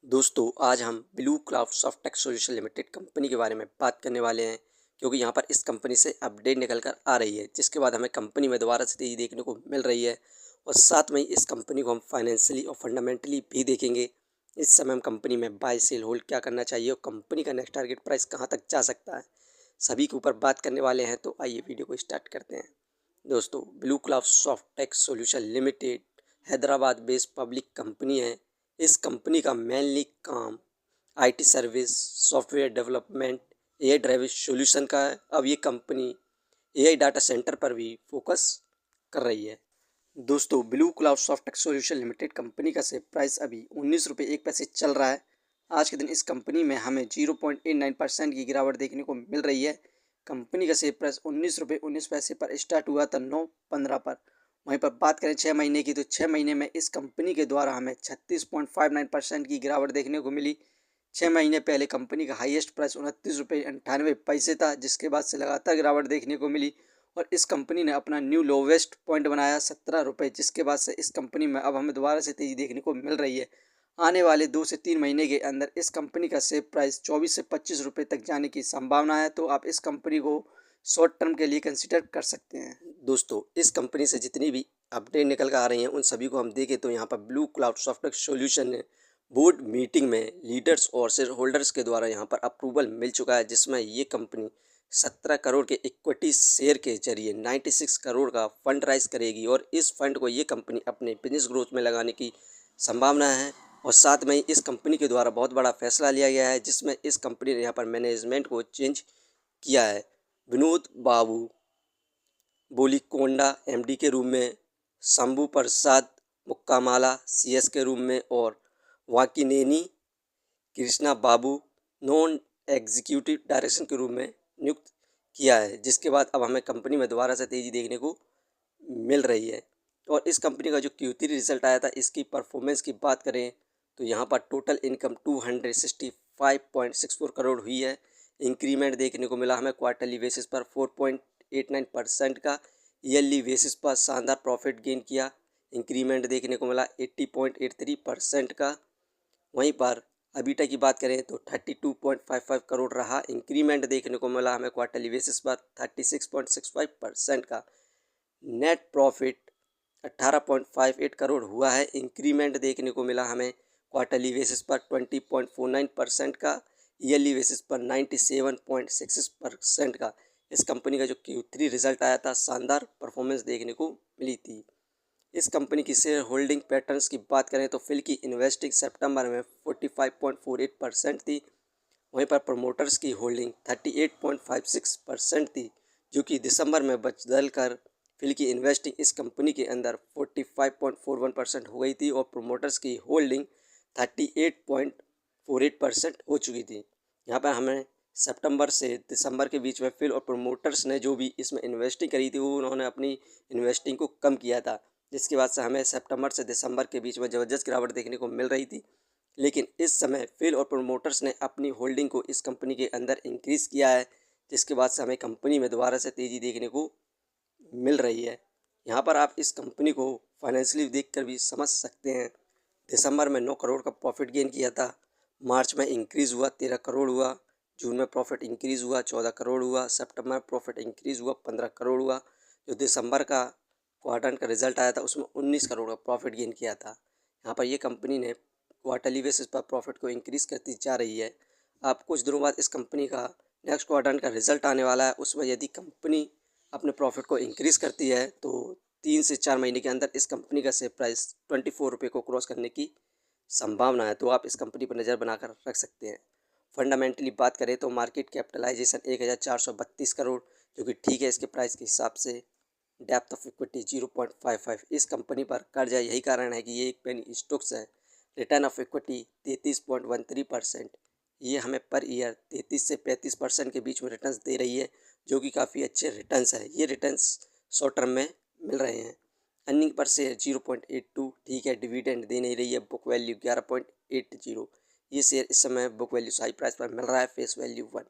दोस्तों आज हम blue cloud Softtech solution limited company के बारे में बात करने वाले हैं क्योंकि यहाँ पर इस कंपनी से अपडेट निकल कर आ रही है जिसके बाद हमें कंपनी में दोबारा से तेज़ी देखने को मिल रही है। और साथ में ही इस कंपनी को हम फाइनेंशियली और फंडामेंटली भी देखेंगे। इस समय हम कंपनी में बाय सेल होल्ड क्या करना चाहिए और कंपनी का नेक्स्ट टारगेट प्राइस कहाँ तक जा सकता है, सभी के ऊपर बात करने वाले हैं। तो आइए वीडियो को स्टार्ट करते हैं। दोस्तों blue cloud Softtech solution limited Hyderabad based public company है। इस कंपनी का मेनली काम IT service, software development, AI driven solution का है। अब ये कंपनी एआई डाटा सेंटर पर भी फोकस कर रही है। दोस्तों blue cloud Softtech solution limited company का शेयर प्राइस अभी 19 रुपये 1 पैसे चल रहा है। आज के दिन इस कंपनी में हमें 0.89% की गिरावट देखने को मिल रही है। कंपनी का शेयर प्राइस 19 रुपये 19 पैसे पर स्टार्ट हुआ था 9/15 पर। वहीं पर बात करें 6 महीने की, तो 6 महीने में इस कंपनी के द्वारा हमें 36.59% की गिरावट देखने को मिली। 6 महीने पहले कंपनी का हाईएस्ट प्राइस 29 रुपये 98 पैसे था, जिसके बाद से लगातार गिरावट देखने को मिली और इस कंपनी ने अपना न्यू लोवेस्ट पॉइंट बनाया 17 रुपये, जिसके बाद से इस कंपनी में अब हमें दोबारा से तेज़ी देखने को मिल रही है। आने वाले 2 से 3 महीने के अंदर इस कंपनी का शेयर प्राइस 24 से 25 रुपये तक जाने की संभावना है, तो आप इस कंपनी को शॉर्ट टर्म के लिए कंसिडर कर सकते हैं। दोस्तों इस कंपनी से जितनी भी अपडेट निकल कर आ रही हैं उन सभी को हम देखें तो यहाँ पर ब्लू क्लाउड सॉफ्टवेयर सॉल्यूशन ने बोर्ड मीटिंग में लीडर्स और शेयर होल्डर्स के द्वारा यहाँ पर अप्रूवल मिल चुका है, जिसमें ये कंपनी 17 करोड़ के इक्विटी शेयर के जरिए 96 करोड़ का फंड राइज करेगी और इस फंड को ये कंपनी अपने बिजनेस ग्रोथ में लगाने की संभावना है। और साथ में ही इस कंपनी के द्वारा बहुत बड़ा फैसला लिया गया है, जिसमें इस कंपनी ने यहाँ पर मैनेजमेंट को चेंज किया है। विनोद बाबू बोलीकोंडा एमडी के रूप में, शंभू प्रसाद मुक्कामाला सीएस के रूप में और वाकिनेनी कृष्णा बाबू नॉन एग्जीक्यूटिव डायरेक्शन के रूप में नियुक्त किया है, जिसके बाद अब हमें कंपनी में दोबारा से तेज़ी देखने को मिल रही है। और इस कंपनी का जो Q3 रिजल्ट आया था, इसकी परफॉर्मेंस की बात करें तो यहाँ पर टोटल इनकम 265.64 करोड़ हुई है। इंक्रीमेंट देखने को मिला हमें क्वार्टरली बेसिस पर 4.89% का। ईयरली बेसिस पर शानदार प्रॉफिट गेन किया, इंक्रीमेंट देखने को मिला 80.83% का। वहीं पर अबीटा की बात करें तो 32.55 करोड़ रहा, इंक्रीमेंट देखने को मिला हमें क्वार्टरली बेसिस पर 36.65% का। नेट प्रॉफिट 18.58 करोड़ हुआ है, इंक्रीमेंट देखने को मिला हमें क्वार्टरली बेसिस पर 20.49% का। ईयरली बेसिस पर 97.66% का। इस कंपनी का जो Q3 रिजल्ट आया था, शानदार परफॉर्मेंस देखने को मिली थी। इस कंपनी की शेयर होल्डिंग पैटर्न्स की बात करें तो फिल की इन्वेस्टिंग सितंबर में 45.48% थी। वहीं पर प्रमोटर्स की होल्डिंग 38.56% थी, जो कि दिसंबर में बदल कर फिल की इन्वेस्टिंग इस कंपनी के अंदर 45.41% हो गई थी और प्रमोटर्स की होल्डिंग 38.48% हो चुकी थी। यहाँ पर हमें सितंबर से दिसंबर के बीच में फिल और प्रमोटर्स ने जो भी इसमें इन्वेस्टिंग करी थी वो उन्होंने अपनी इन्वेस्टिंग को कम किया था, जिसके बाद से हमें सितंबर से दिसंबर के बीच में ज़बरदस्त गिरावट देखने को मिल रही थी। लेकिन इस समय फिल और प्रमोटर्स ने अपनी होल्डिंग को इस कंपनी के अंदर इंक्रीज़ किया है, जिसके बाद से हमें कंपनी में दोबारा से तेज़ी देखने को मिल रही है। यहाँ पर आप इस कंपनी को फाइनेंशियली देखकर भी समझ सकते हैं। दिसंबर में 9 करोड़ का प्रॉफिट गेन किया था, मार्च में इंक्रीज़ हुआ 13 करोड़ हुआ, जून में प्रॉफिट इंक्रीज़ हुआ 14 करोड़ हुआ, सितंबर में प्रॉफिट इंक्रीज़ हुआ 15 करोड़ हुआ। जो दिसंबर का क्वार्टर का रिजल्ट आया था उसमें 19 करोड़ का प्रॉफिट गेन किया था। यहाँ पर ये कंपनी ने क्वार्टरली बेसिस पर प्रॉफिट को इंक्रीज़ करती जा रही है। आप कुछ दिनों बाद इस कंपनी का नेक्स्ट क्वार्टर का रिजल्ट आने वाला है, उसमें यदि कंपनी अपने प्रॉफिट को इंक्रीज़ करती है तो 3 से 4 महीने के अंदर इस कंपनी का शेयर प्राइस 24 रुपये को क्रॉस करने की संभावना है, तो आप इस कंपनी पर नज़र बनाकर रख सकते हैं। फंडामेंटली बात करें तो मार्केट कैपिटलाइजेशन 1432 करोड़, जो कि ठीक है इसके प्राइस के हिसाब से। Depth of equity 0.55। इस कंपनी पर कर्जा, यही कारण है कि ये एक पेनी स्टॉक्स है। Return of equity 33.13%। ये हमें पर ईयर 33 से 35% के बीच में रिटर्न्स दे रही है, जो कि काफ़ी अच्छे रिटर्न्स है। ये रिटर्न्स शॉर्ट टर्म में मिल रहे हैं। अर्निंग पर शेयर 0.82, ठीक है। डिविडेंड दे नहीं रही है। Book value 11.80। ये शेयर इस समय बुक वैल्यू हाई प्राइस पर मिल रहा है, फेस वैल्यू 1।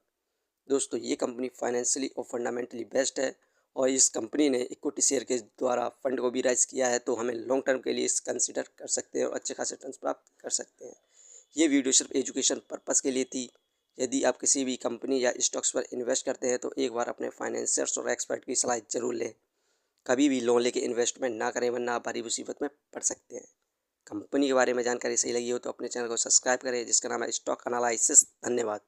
दोस्तों ये कंपनी फाइनेंशियली और फंडामेंटली बेस्ट है और इस कंपनी ने इक्विटी शेयर के द्वारा फंड को भी राइज किया है, तो हमें लॉन्ग टर्म के लिए इस कंसिडर कर सकते हैं और अच्छे खासे रिटर्न्स प्राप्त कर सकते हैं। ये वीडियो सिर्फ एजुकेशन पर्पज़ के लिए थी। यदि आप किसी भी कंपनी या स्टॉक्स पर इन्वेस्ट करते हैं तो एक बार अपने फाइनेंसियर्स और एक्सपर्ट की सलाह ज़रूर लें। कभी भी लोन लेके इन्वेस्टमेंट ना करें, वरना आप भारी मुसीबत में पड़ सकते हैं। कंपनी के बारे में जानकारी सही लगी हो तो अपने चैनल को सब्सक्राइब करें, जिसका नाम है स्टॉक एनालिसिस। धन्यवाद।